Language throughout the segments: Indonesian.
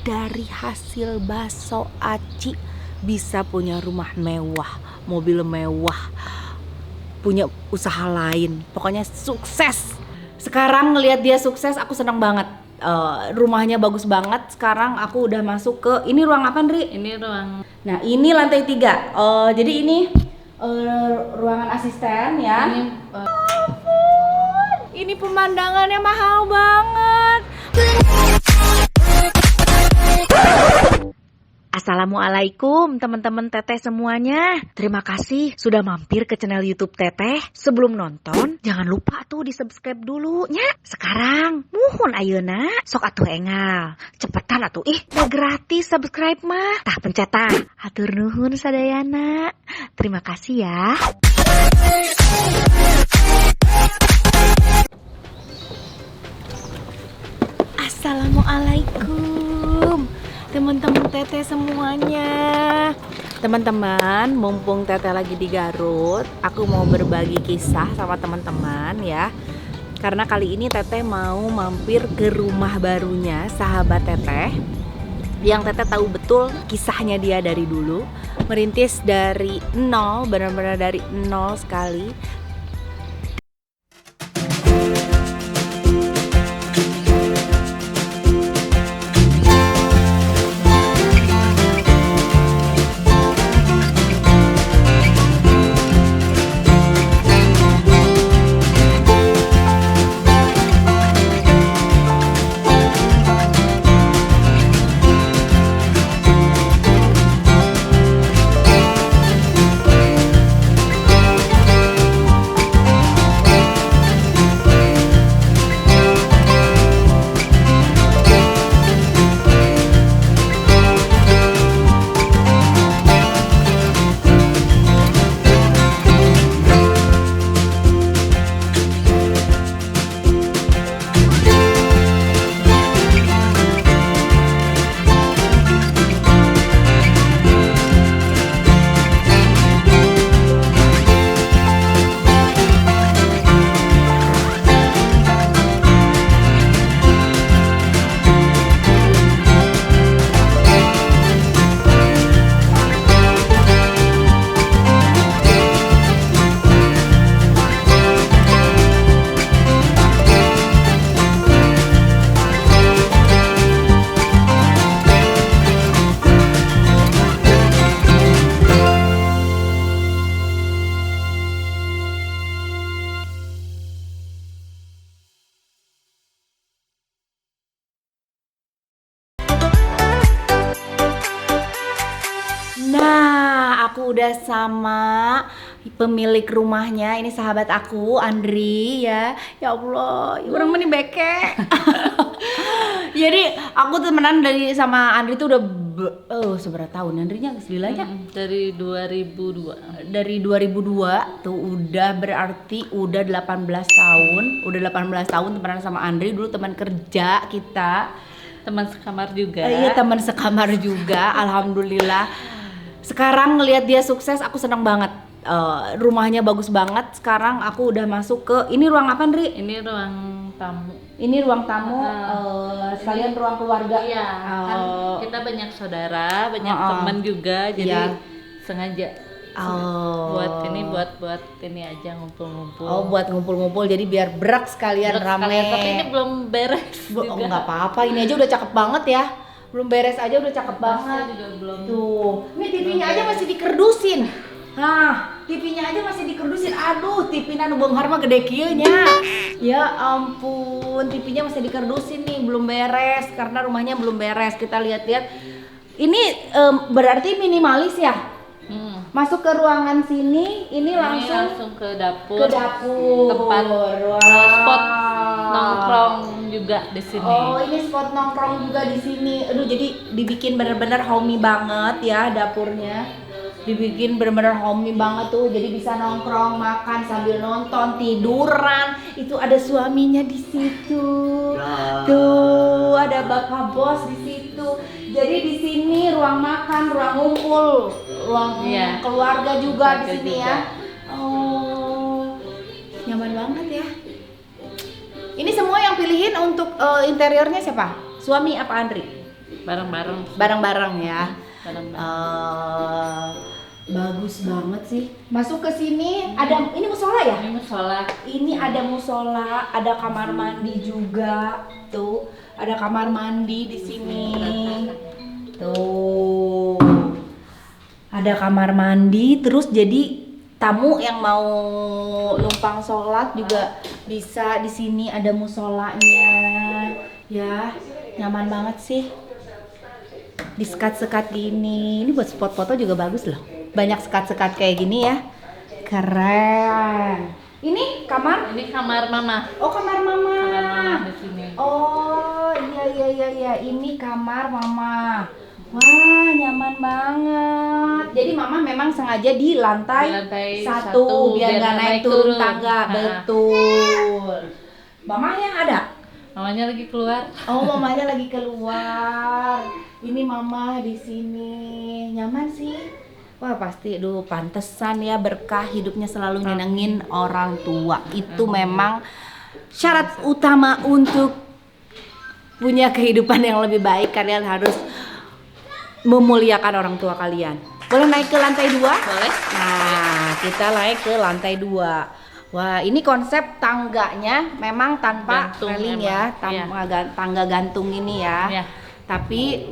dari hasil bakso aci bisa punya rumah mewah, mobil mewah, punya usaha lain, pokoknya sukses. Sekarang ngelihat dia sukses aku senang banget. Rumahnya bagus banget. Sekarang aku udah masuk ke ini ruang apa, Ndri? Ini ruang. Nah ini lantai 3. Jadi ini ruangan asisten ya. Ini pemandangannya mahal banget. Assalamualaikum teman-teman Teteh semuanya. Terima kasih sudah mampir ke channel YouTube Teteh. Sebelum nonton, jangan lupa tuh di subscribe dulu nya. Sekarang, muhun ayeuna, sok atuh engal. Cepetan atuh, udah gratis subscribe mah. Tah pencet tah. Hatur nuhun sadayana. Terima kasih ya. Assalamualaikum teman-teman Teteh semuanya. Teman-teman, mumpung Teteh lagi di Garut, aku mau berbagi kisah sama teman-teman ya. Karena kali ini Teteh mau mampir ke rumah barunya sahabat Teteh, yang Teteh tahu betul kisahnya dia dari dulu, merintis dari nol, benar-benar dari nol sekali. Nah, aku udah sama pemilik rumahnya. Ini sahabat aku, Andri ya. Ya Allah, orang meni beke. Jadi aku temenan sama Andri tuh udah seberapa tahun Andrinya kesilanya? Dari 2002. Dari 2002 tuh udah berarti udah 18 tahun. Udah 18 tahun temenan sama Andri. Dulu teman kerja kita. Teman sekamar juga. Iya, teman sekamar juga. Alhamdulillah. Sekarang ngelihat dia sukses aku senang banget. Rumahnya bagus banget. Sekarang aku udah masuk ke ini ruang apa, Ndri? Ini ruang tamu. Ini ruang tamu, sekalian ruang keluarga. Iya, kan kita banyak saudara, banyak teman juga, jadi sengaja buat ini aja ngumpul-ngumpul. Oh, buat ngumpul-ngumpul, jadi biar berak sekalian rame. Tapi ini belum beres juga. Oh, nggak apa-apa, ini aja udah cakep banget ya. Belum beres aja udah cakep banget. Juga belum. Tuh, ini TV-nya aja masih dikerdusin. Nah, TV-nya aja masih dikerdusin. Aduh, TV-na nu beunghar mah gede kieu nya. Ya ampun, TV-nya masih dikerdusin nih, belum beres karena rumahnya belum beres. Kita lihat-lihat. Ini berarti minimalis ya? Masuk ke ruangan sini, ini langsung ke dapur. Ke dapur. Tempat spot nongkrong juga di sini. Oh, ini spot nongkrong juga di sini. Aduh, jadi dibikin bener-bener homey banget ya dapurnya. Dibikin bener-bener homey banget tuh. Jadi bisa nongkrong, makan sambil nonton, tiduran. Itu ada suaminya di situ. Tuh, ada bapak bos di situ. Jadi di sini ruang makan, ruang ngumpul, ruang keluarga juga di sini ya. Oh, nyaman banget ya. Ini semua yang pilihin untuk interiornya siapa? Suami apa Andri? bareng-bareng. Bareng-bareng ya. Bareng-bareng. Bagus banget sih. Masuk ke sini ada ini musola ya? Ini musola. Ini ada musola, ada kamar mandi juga. Tuh, ada kamar mandi di sini. Tuh. Ada kamar mandi, terus jadi tamu yang mau numpang sholat juga bisa di sini, ada musolanya. Ya, nyaman banget sih. Disekat-sekat gini. Ini buat spot foto juga bagus loh. Banyak sekat-sekat kayak gini ya. Keren. Ini kamar? Ini kamar mama. Oh, kamar mama. Kamar mama di sini. Oh, iya. Ini kamar mama. Wah, nyaman banget. Jadi mama memang sengaja di lantai, satu biar nggak naik turun tangga. Betul. Mamanya ada? Mamanya lagi keluar. Oh, mamanya lagi keluar. Ini mama di sini. Nyaman sih. Wah, pasti pantesan ya berkah hidupnya selalu nyenengin orang tua. Itu memang syarat utama untuk punya kehidupan yang lebih baik. Kalian harus memuliakan orang tua kalian. Boleh naik ke lantai 2? Boleh. Nah, kita naik ke lantai 2. Wah, ini konsep tangganya memang tanpa Gantung railing emang. ya, tangga gantung ini ya. Iya. Tapi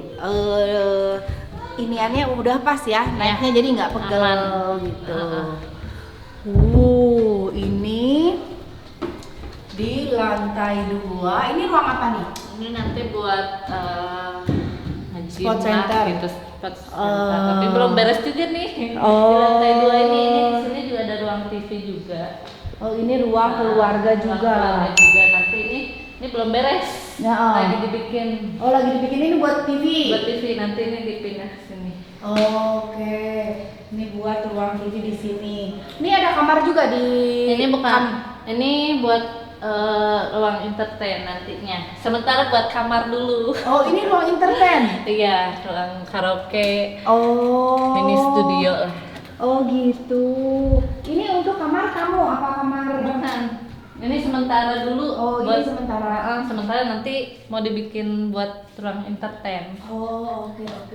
iniannya udah pas ya, naiknya jadi nggak pegel gitu. Ini di lantai 2. Ini ruang apa nih? Ini nanti buat Spot center gitu, spot center. Tapi belum beres juga nih. Di Oh. lantai 2 ini di sini juga ada ruang TV juga. Oh, ini ruang keluarga Ruang juga. keluarga juga. Nanti ini belum beres. Ya, Lagi dibikin. Oh, lagi dibikin ini buat TV. Buat TV, nanti ini dipindah ke sini. Oke. Ini buat ruang TV di sini. Ini ada kamar juga di Ini bukan. Ini buat ruang entertain nantinya. Sementara buat kamar dulu. Oh, ini ruang entertain. Iya, ruang karaoke, Oh. mini studio. Oh, gitu. Ini untuk kamar kamu apa kamar? Bukan. Ini sementara dulu. Oh, ini sementara. Sementara nanti mau dibikin buat ruang entertain. Oh, oke. Nanti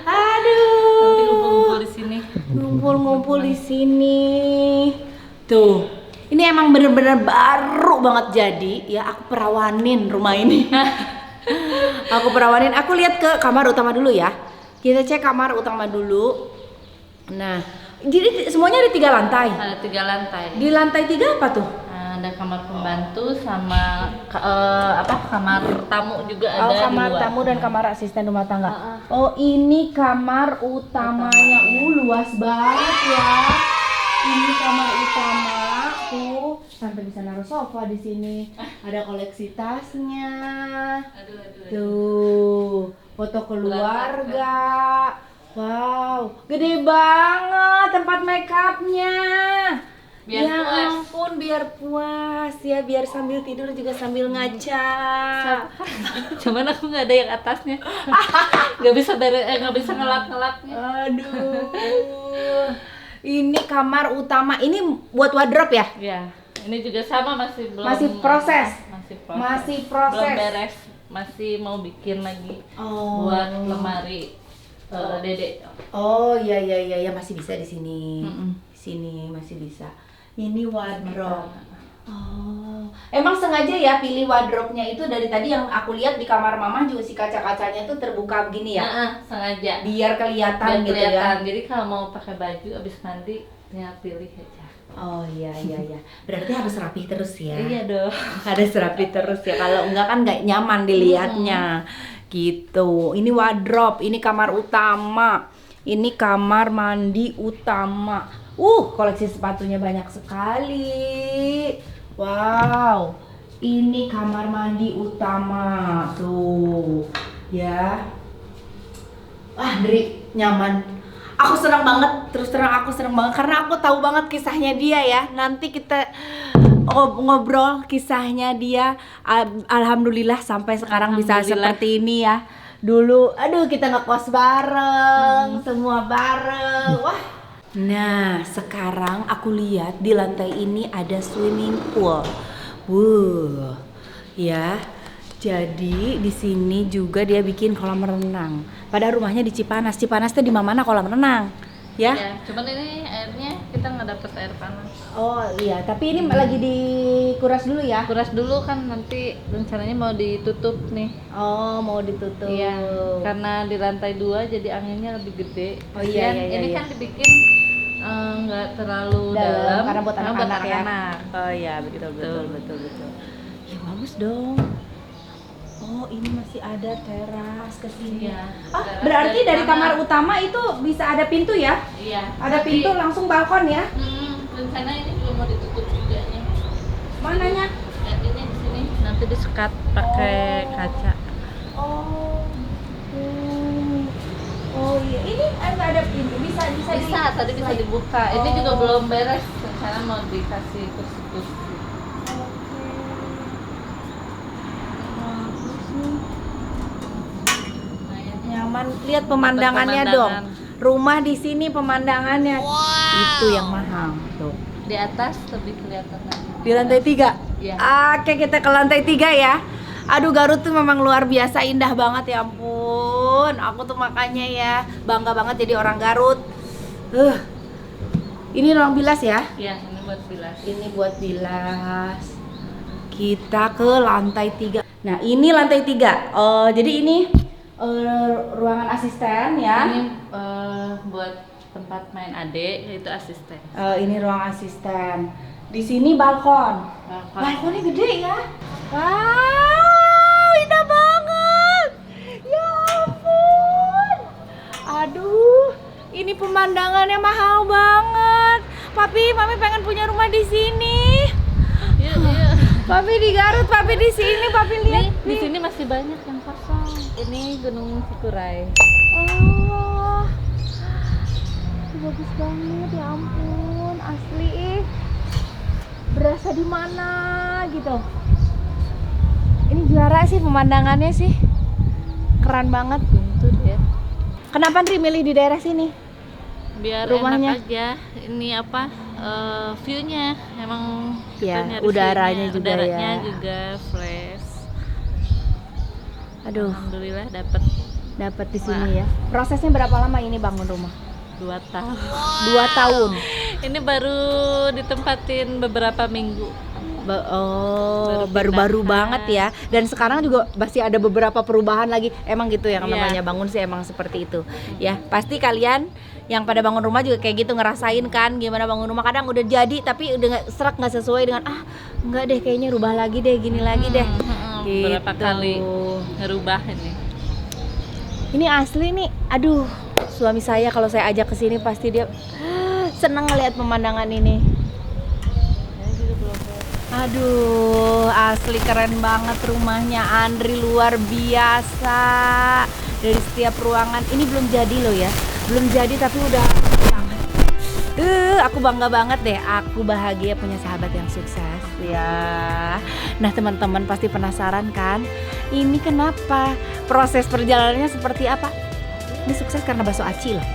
Aduh. ngumpul-ngumpul di sini. Ngumpul-ngumpul di sini. Tuh. Ini emang bener-bener baru banget jadi ya, aku perawanin rumah ini. Aku lihat ke kamar utama dulu ya. Kita cek kamar utama dulu. Nah, jadi semuanya ada 3 lantai. Ada 3 lantai. Di lantai 3 apa tuh? Ada kamar pembantu sama kamar tamu juga ada. Oh, kamar dua. tamu dan kamar asisten rumah tangga. Oh, ini kamar utamanya. Luas banget ya. Ini kamar utama tuh, sampai bisa naruh sofa di sini. Ada koleksi tasnya. Tuh, foto keluarga. Wow, gede banget tempat make upnya. Biar ya puas. ampun, biar puas ya, biar sambil tidur juga sambil ngaca. Cuman aku nggak ada yang atasnya. Nggak bisa ngelap-ngelapnya. Aduh. Ini kamar utama. Ini buat wardrobe ya? Ya, ini juga sama masih belum. Masih proses. Masih proses. Belum beres. Masih mau bikin lagi buat lemari Dede. Oh, iya masih bisa di sini. Di sini masih bisa. Ini wardrobe. Oh, emang sengaja ya pilih wardrobe-nya itu dari tadi yang aku lihat di kamar mama juga si kaca-kacanya tuh terbuka begini ya? Sengaja. Biar kelihatan gitu ya. Jadi kalau mau pakai baju abis mandi tinggal pilih aja. Oh iya. Berarti harus rapi terus ya? Iya dong. Harus rapi terus ya. Kalau enggak kan nggak nyaman dilihatnya. Gitu. Ini wardrobe, ini kamar utama. Ini kamar mandi utama. Koleksi sepatunya banyak sekali. Wow, ini kamar mandi utama tuh, ya. Wah, Dri, nyaman. Aku senang banget, terus terang aku senang banget karena aku tahu banget kisahnya dia ya. Nanti kita ngobrol kisahnya dia. Alhamdulillah sampai sekarang bisa seperti ini ya. Dulu, kita ngekos bareng, semua bareng. Wah. Nah, sekarang aku lihat di lantai ini ada swimming pool. Ya. Jadi di sini juga dia bikin kolam renang. Padahal rumahnya di Cipanas. Cipanas tuh di mana kolam renang, ya? Ya, cuman ini airnya kita nggak dapet air panas. Oh iya, tapi ini lagi dikuras dulu ya? Kuras dulu kan nanti rencananya mau ditutup nih. Oh, mau ditutup. Iya, karena di lantai 2 jadi anginnya lebih gede. Oh iya, Dan iya, ini iya. kan dibikin nggak terlalu dalam karena buat anak-anak ya. anak-anak. Oh iya, betul. Ya bagus dong. Oh, ini masih ada teras ke sini. Iya, Ah, teras berarti dari kamar kamar. utama itu bisa ada pintu ya? Iya. Ada pintu langsung balkon ya? Rencana ini belum mau ditutup juga nih. Mananya? Ini di sini nanti disekat pakai kaca. Oh. Oh iya, ini nggak ada pintu. Bisa Tadi bisa dibuka. Ini juga belum beres. Rencana mau dikasih kursi-kursi. Nyaman. Lihat pemandangannya Pemandangan. dong. Rumah di sini pemandangannya. Itu yang mahal tuh. Di atas lebih kelihatan lagi. Di lantai 3. Iya. Oke, kita ke lantai 3 ya. Aduh, Garut tuh memang luar biasa indah banget, ya ampun. Aku tuh makanya ya bangga banget jadi orang Garut. Ini ruang bilas ya? Iya, ini buat bilas. Ini buat bilas. Kita ke lantai 3. Nah, ini lantai 3. Jadi ini ruangan asisten ya. Ini buat tempat main adik, yaitu asisten. Ini ruang asisten. Di sini balkon. Balkonnya gede ya. Wow, indah banget. Ya ampun. Aduh, ini pemandangannya mahal banget. Papi, Mami pengen punya rumah di sini. Yuk. Papi di Garut, Papi di sini, Papi lihat. Di sini masih banyak yang kosong. Ini Gunung Cikuray. Oh, bagus banget, ya ampun, asli. Berasa di mana gitu. Ini juara sih pemandangannya sih, keren banget. Guntur ya. Kenapa Ndri milih di daerah sini? Biar Rumahnya? enak aja. Ini apa? View-nya emang Ya, kita nyari udaranya view-nya. juga Udaranya ya. juga fresh. Aduh, Alhamdulillah dapat dapat di sini ya. Prosesnya berapa lama ini bangun rumah? 2 tahun. 2 tahun. Ini baru ditempatin beberapa minggu. Baru-baru banget ya. Dan sekarang juga masih ada beberapa perubahan lagi. Emang gitu yang Iya. namanya bangun sih emang seperti itu. Ya, pasti kalian yang pada bangun rumah juga kayak gitu ngerasain kan gimana bangun rumah. Kadang udah jadi tapi udah nggak sesuai dengan nggak deh kayaknya rubah lagi deh, gini lagi deh. Beberapa Gitu. kali ngerubah ini. Ini asli nih. Aduh, suami saya kalau saya ajak ke sini pasti dia seneng ngelihat pemandangan ini. Ini juga belum beres. Aduh, asli keren banget rumahnya Andri, luar biasa. Dari setiap ruangan, ini belum jadi loh ya. Belum jadi tapi udah banget. Aku bangga banget deh. Aku bahagia punya sahabat yang sukses ya. Nah, teman-teman pasti penasaran kan? Ini kenapa? Proses perjalanannya seperti apa? Ini sukses karena bakso aci loh.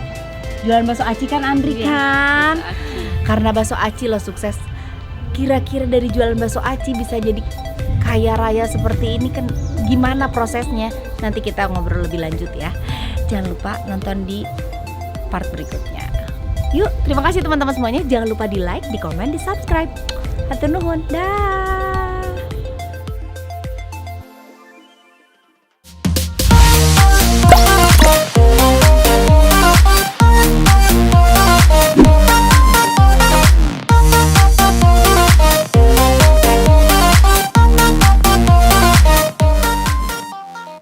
Jualan bakso aci kan Andri Iya, kan? bakso aci. Karena bakso aci loh sukses. Kira-kira dari jualan bakso aci bisa jadi kaya raya seperti ini kan gimana prosesnya? Nanti kita ngobrol lebih lanjut ya. Jangan lupa nonton di part berikutnya. Yuk, terima kasih teman-teman semuanya. Jangan lupa di like, di komen, di subscribe. Hatur nuhun. Dah.